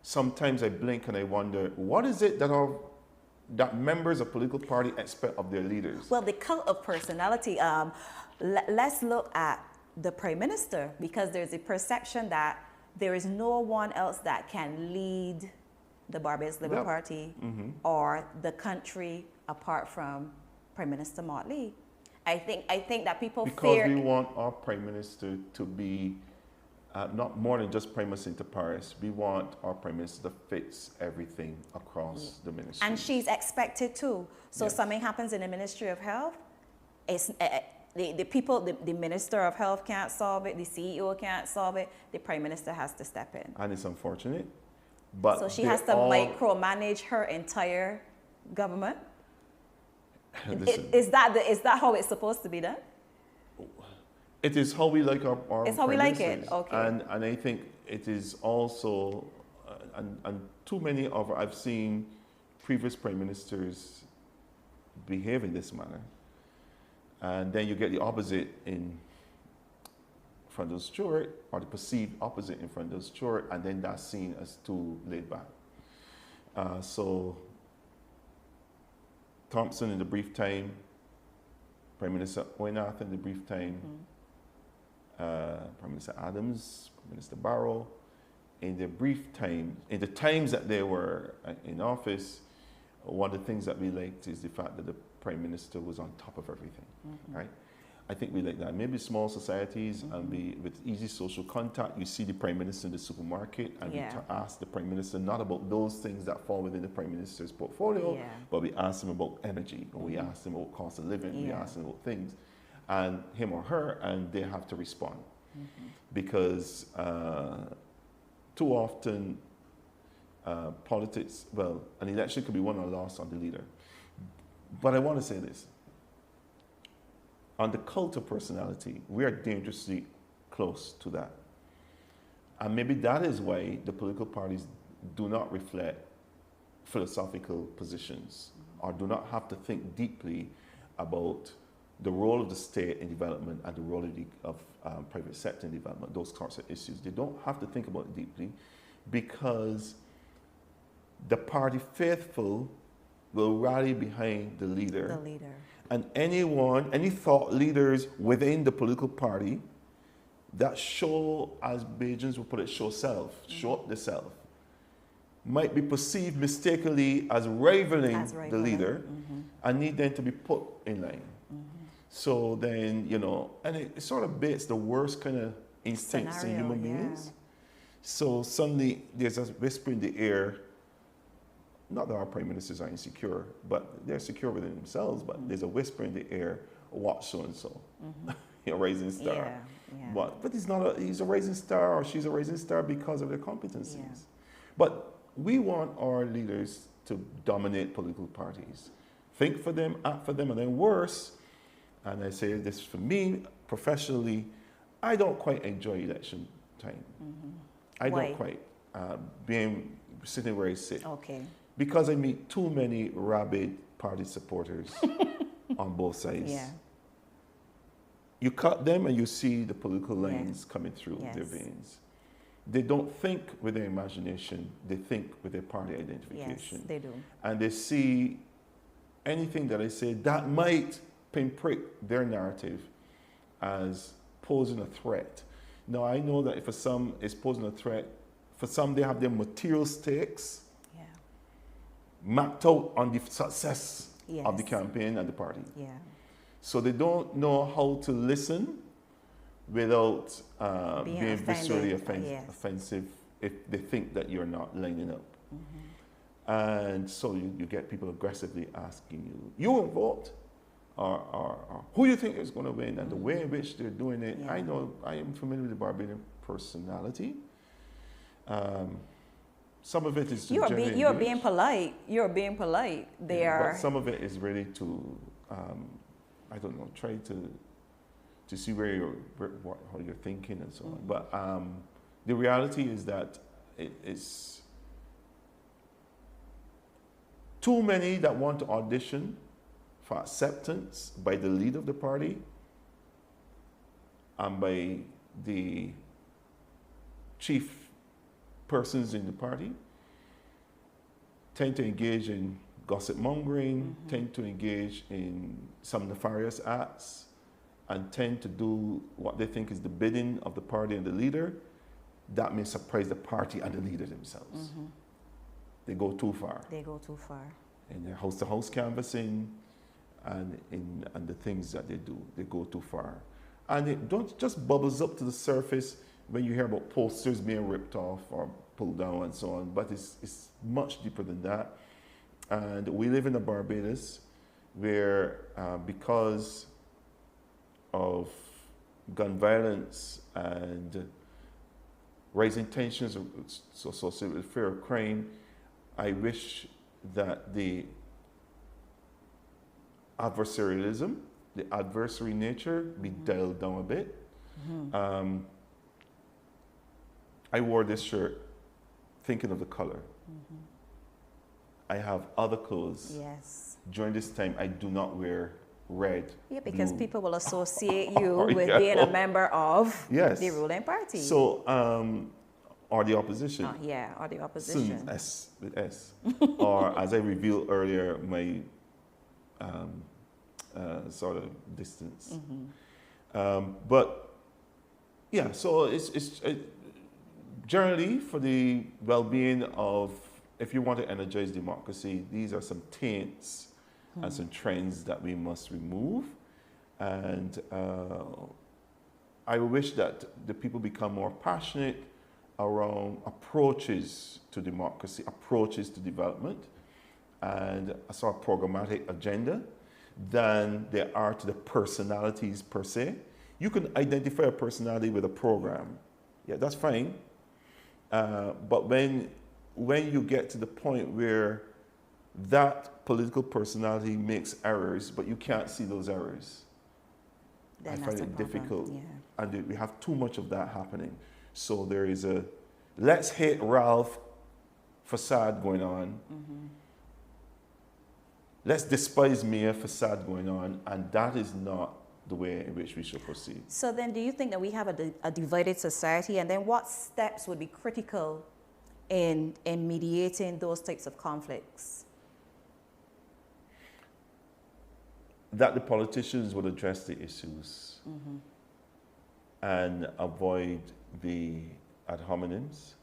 sometimes I blink and I wonder, what is it that members of political party expect of their leaders? Well, the cult of personality, let's look at the Prime Minister, because there's a perception that there is no one else that can lead the Barbados Labour Yep. Party Mm-hmm. or the country apart from Prime Minister Motley. I think that people Because fear. we want our Prime Minister to be not more than just Prime Minister inter pares. We want our Prime Minister to fix everything across the ministry. And she's expected to. So Yes. something happens in the Ministry of Health, it's, the people, the Minister of Health can't solve it, the CEO can't solve it, the Prime Minister has to step in. And it's unfortunate. But So she they has to all- micromanage her entire government. Listen, Is that how it's supposed to be done? it is how we like our It's how we Prime like it, Ministers. okay. And I think it is also, and too many of, I've seen previous Prime Ministers behave in this manner. And then you get the opposite in Freundel Stewart, or the perceived opposite in Freundel Stewart, and then that's seen as too laid back. So Thompson in the brief time, Prime Minister Oynath in the brief time, Prime Minister Adams, Prime Minister Barrow, in the brief time, in the times that they were in office, one of the things that we liked is the fact that the Prime Minister was on top of everything, right? I think we like that. Maybe small societies and be with easy social contact. You see the Prime Minister in the supermarket, and Yeah. we ask the Prime Minister not about those things that fall within the Prime Minister's portfolio, Yeah. but we ask him about energy, or we ask him about cost of living, we Yeah. ask him about things, and him or her, and they have to respond. Because too often politics, well, an election could be won or lost on the leader. But I want to say this. On the cult of personality, we are dangerously close to that. And maybe that is why the political parties do not reflect philosophical positions, or do not have to think deeply about the role of the state in development and the role of private sector in development, those sorts of issues. They don't have to think about it deeply, because the party faithful will rally behind the leader. The leader. And any thought leaders within the political party that show, as Bajans would put it, show self, show up the self, might be perceived mistakenly as rivaling the leader, and need then to be put in line. So then, and it sort of baits the worst kind of instincts in human beings. So suddenly there's a whisper in the air. Not that our prime ministers are insecure, but they're secure within themselves. But there's a whisper in the air, watch so and so, a rising star. Yeah. But he's a rising star, or she's a rising star because of their competencies. Yeah. But we want our leaders to dominate political parties. Think for them, act for them, and then worse, and I say this for me, professionally, I don't quite enjoy election time. I Why? don't quite, sitting where I sit. Okay. Because I meet too many rabid party supporters on both sides. Yeah. You cut them and you see the political lines coming through their veins. They don't think with their imagination, they think with their party identification. Yes, they do. And they see anything that I say that might pinprick their narrative as posing a threat. Now, I know that if for some it's posing a threat, for some they have their material stakes mapped out on the success of the campaign and the party. Yeah. So they don't know how to listen without being viscerally offensive if they think that you're not lining up. And so you get people aggressively asking you won't vote? Or who you think is going to win? And the way in which they're doing it, I know, I am familiar with the Barbadian personality. Some of it is You're being polite. You're being polite. But some of it is really to, I don't know, try to see how you're thinking and so on. But the reality is that it's too many that want to audition for acceptance by the leader of the party and by the chief persons in the party, tend to engage in gossip mongering, tend to engage in some nefarious acts, and tend to do what they think is the bidding of the party and the leader, that may surprise the party and the leader themselves. They go too far. They go too far. In their house-to-house canvassing and the things that they do, they go too far. And it don't just bubbles up to the surface when you hear about posters being ripped off or pulled down and so on, but it's much deeper than that. And we live in a Barbados where because of gun violence and rising tensions associated with fear of crime, I wish that the adversarialism, the adversary nature, be dialed down a bit. I wore this shirt thinking of the color. I have other clothes. Yes. During this time, I do not wear red. Yeah, because blue, people will associate you or with yellow. being a member of Yes. the ruling party. So, or the opposition. Yeah, or the opposition. Soon, S with S. Or as I revealed earlier, my sort of distance. But yeah, so it's generally for the well-being of, if you want to energize democracy, these are some taints and some trends that we must remove. And I wish that the people become more passionate around approaches to democracy, approaches to development, and a sort of programmatic agenda than they are to the personalities per se. You can identify a personality with a program. Yeah, that's fine. But when you get to the point where that political personality makes errors, but you can't see those errors, Then I that's find the it problem. difficult. Yeah. And we have too much of that happening. So there is a let's hate Ralph facade going on. Let's despise Mia facade going on. And that is not the way in which we should proceed. So then do you think that we have a divided society? And then what steps would be critical in mediating those types of conflicts? That the politicians would address the issues and avoid the ad hominems,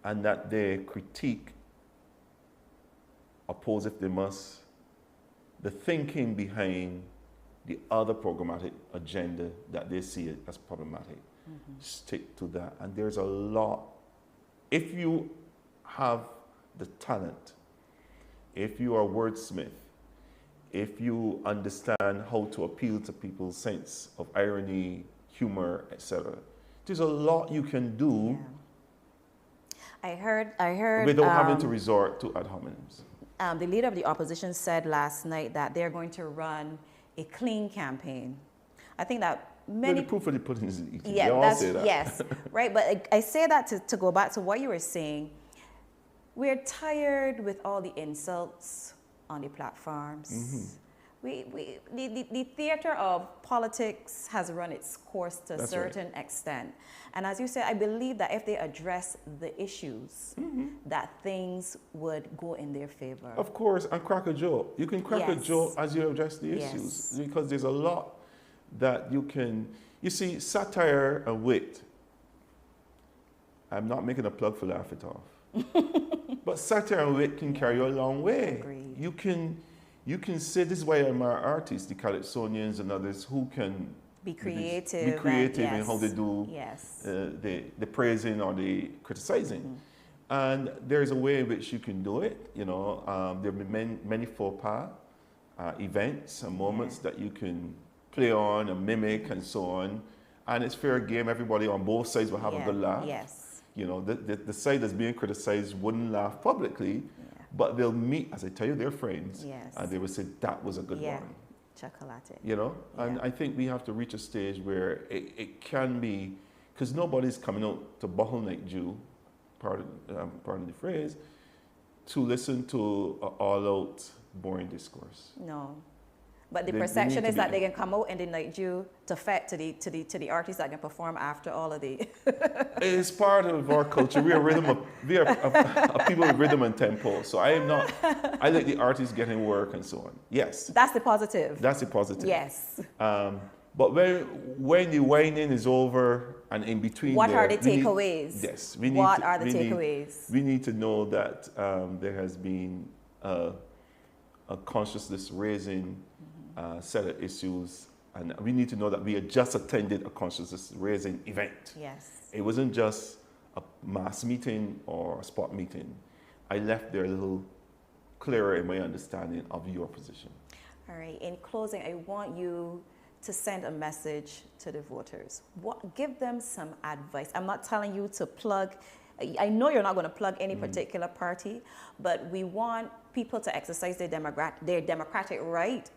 and that they critique, oppose if they must, the thinking behind the other programmatic agenda that they see as problematic. Stick to that. And there's a lot. If you have the talent, if you are a wordsmith, if you understand how to appeal to people's sense of irony, humor, etc., there's a lot you can do I heard without having to resort to ad hominems. The leader of the opposition said last night that they're going to run a clean campaign. I think that many The proof of the pudding is in the eating. Yeah, They all that's say that. yes, right. But I say that to go back to what you were saying. We're tired with all the insults on the platforms. The theater of politics has run its course to a That's certain extent. And as you said, I believe that if they address the issues, that things would go in their favor. Of course, and crack a joke. You can crack a Yes. joke as you address the Yes. issues, because there's a lot that you can. You see, satire and wit. I'm not making a plug for Laugh It Off, but satire and wit can carry you a long way. Agreed. You can say, this is why I admire artists, the Calypsonians and others, who can Be creative. be creative and, in how they do Yes. the praising or the criticizing. And there's a way in which you can do it. You know, there have been many faux pas events and moments that you can play on and mimic and so on. And it's fair game. Everybody on both sides will have a good laugh. Yes. You know, the side that's being criticized wouldn't laugh publicly, but they'll meet, as I tell you, their friends, Yes. and they will say, that was a good Yeah. one. Chocolate. You know, and Yeah. I think we have to reach a stage where it can be, because nobody's coming out to bottleneck Jew, pardon the phrase, to listen to an all-out boring discourse. No. But the They perception need to is that be- they can come out and they like you to fed to the artists that can perform after all of the. It's part of our culture. We are a people with rhythm and tempo. So I am not. I let the artists get in work and so on. Yes, That's the positive. that's a positive. Yes. But when the whining is over and in between, What there, are the we need- takeaways? Yes, we need. What to- are the we need- takeaways? We need to know that there has been a consciousness raising set of issues, and we need to know that we had just attended a consciousness raising event. Yes. It wasn't just a mass meeting or a spot meeting. I left there a little clearer in my understanding of your position. All right. In closing, I want you to send a message to the voters. Give them some advice. I'm not telling you to plug. I know you're not going to plug any particular party, but we want people to exercise their democratic right,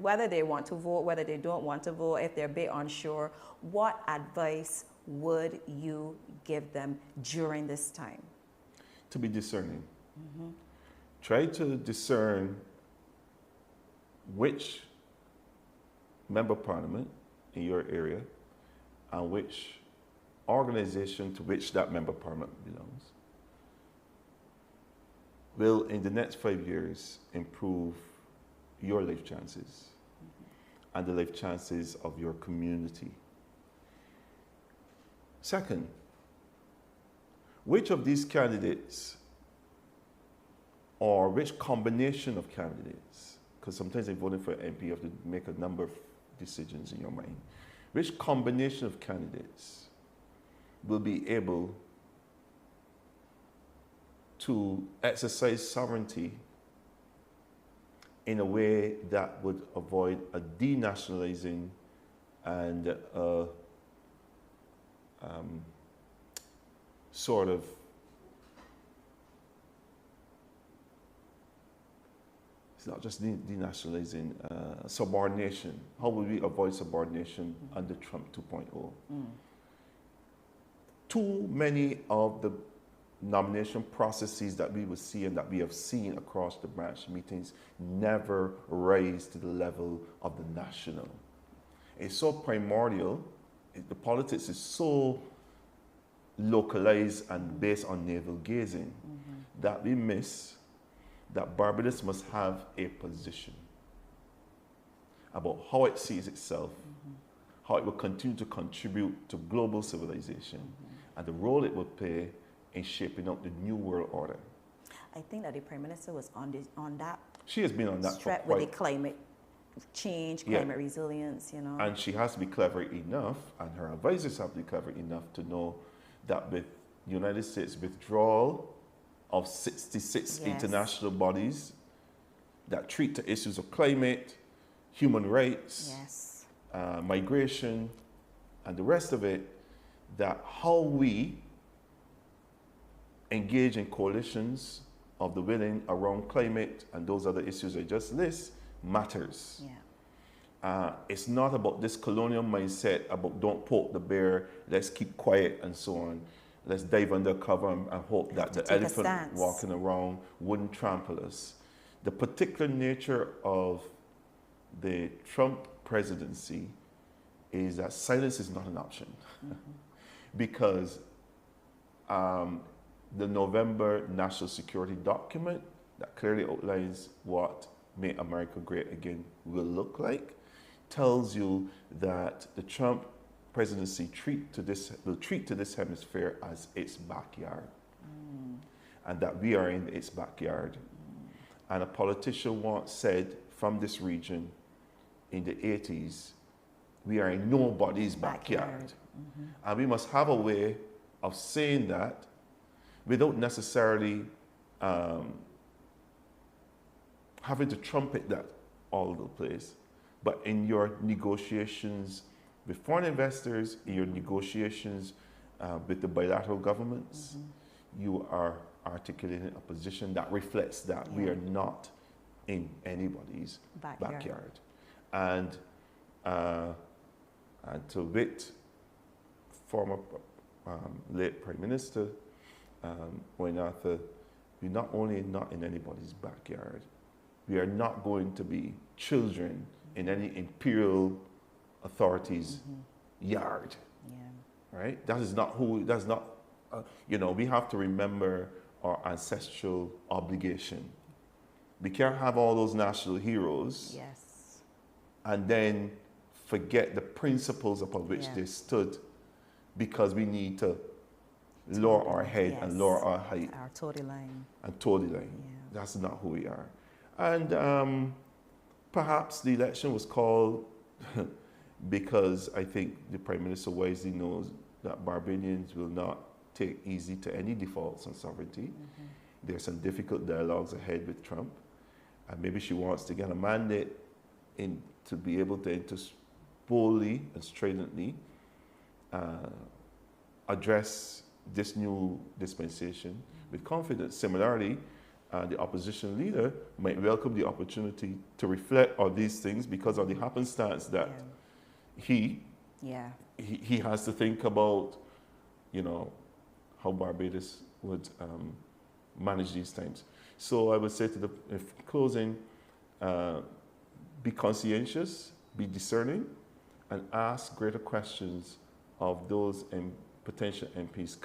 whether they want to vote, whether they don't want to vote, if they're a bit unsure. What advice would you give them during this time? To be discerning. Try to discern which member of parliament in your area and which organization to which that member of parliament belongs will in the next 5 years improve your life chances and the life chances of your community. Second, which of these candidates or which combination of candidates, because sometimes in voting for MP you have to make a number of decisions in your mind, which combination of candidates will be able to exercise sovereignty in a way that would avoid a denationalizing and a sort of it's not just denationalizing, subordination. How will we avoid subordination under Trump 2.0? Too many of the nomination processes that we will see and that we have seen across the branch meetings never rise to the level of the national. It's so primordial, the politics is so localized and based on navel gazing that we miss that Barbados must have a position about how it sees itself, how it will continue to contribute to global civilization, and the role it will play in shaping up the new world order. I think that the Prime Minister was on that She has been on that for strap with the quite, climate change, climate resilience, you know. and she has to be clever enough, and her advisors have to be clever enough to know that with the United States withdrawal of 66 international bodies that treat the issues of climate, human rights, migration, and the rest of it, that how we engage in coalitions of the willing around climate and those other issues I just list matters. It's not about this colonial mindset about don't poke the bear, let's keep quiet and so on. Let's dive under cover and hope that the elephant walking around wouldn't trample us. The particular nature of the Trump presidency is that silence is not an option. Because the November National Security Document that clearly outlines what Make America Great Again will look like tells you that the Trump presidency will treat to this hemisphere as its backyard, and that we are in its backyard. And a politician once said from this region in the 80s, we are in nobody's backyard. And we must have a way of saying that without necessarily having to trumpet that all over the place. But in your negotiations with foreign investors, in your negotiations with the bilateral governments, you are articulating a position that reflects that we are not in anybody's backyard. And to wit, former late Prime Minister Owen Arthur, we're not only not in anybody's backyard, we are not going to be children in any imperial authority's yard, Yeah. right? That is not who, that's not, you know, we have to remember our ancestral obligation. We can't have all those national heroes Yes. and then forget the principles upon which Yeah. they stood because we need to lower our head and Yes. lower our height Our total line. and toe the line. Yeah. That's not who we are. And perhaps the election was called because I think the Prime Minister wisely knows that Barbadians will not take easy to any defaults on sovereignty. There's some difficult dialogues ahead with Trump. And maybe she wants to get a mandate to be able to boldly and stridently address this new dispensation with confidence. Similarly, the opposition leader might welcome the opportunity to reflect on these things because of the happenstance that Yeah. he has to think about, you know, how Barbados would manage these times. So I would say to the closing, be conscientious, be discerning, and ask greater questions of those potential MPs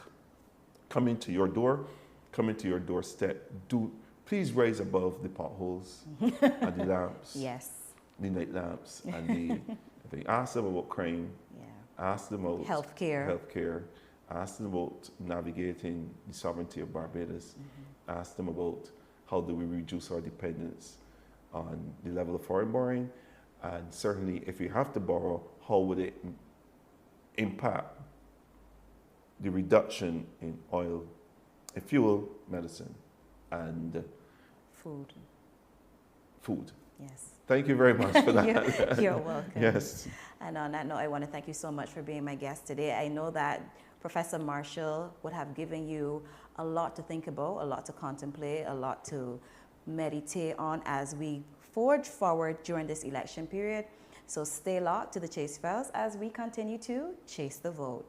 coming to your door, coming to your doorstep. Please raise above the potholes and the lamps, Yes. the night lamps, and the ask them about crime. Yeah. Ask them about Healthcare. Ask them about navigating the sovereignty of Barbados. Ask them about how do we reduce our dependence on the level of foreign borrowing. And certainly, if we have to borrow, how would it impact the reduction in oil, in fuel, medicine, and food. Yes. Thank you very much for that. You're welcome. Yes. And on that note, I want to thank you so much for being my guest today. I know that Professor Marshall would have given you a lot to think about, a lot to contemplate, a lot to meditate on as we forge forward during this election period. So stay locked to the Chase Files as we continue to chase the vote.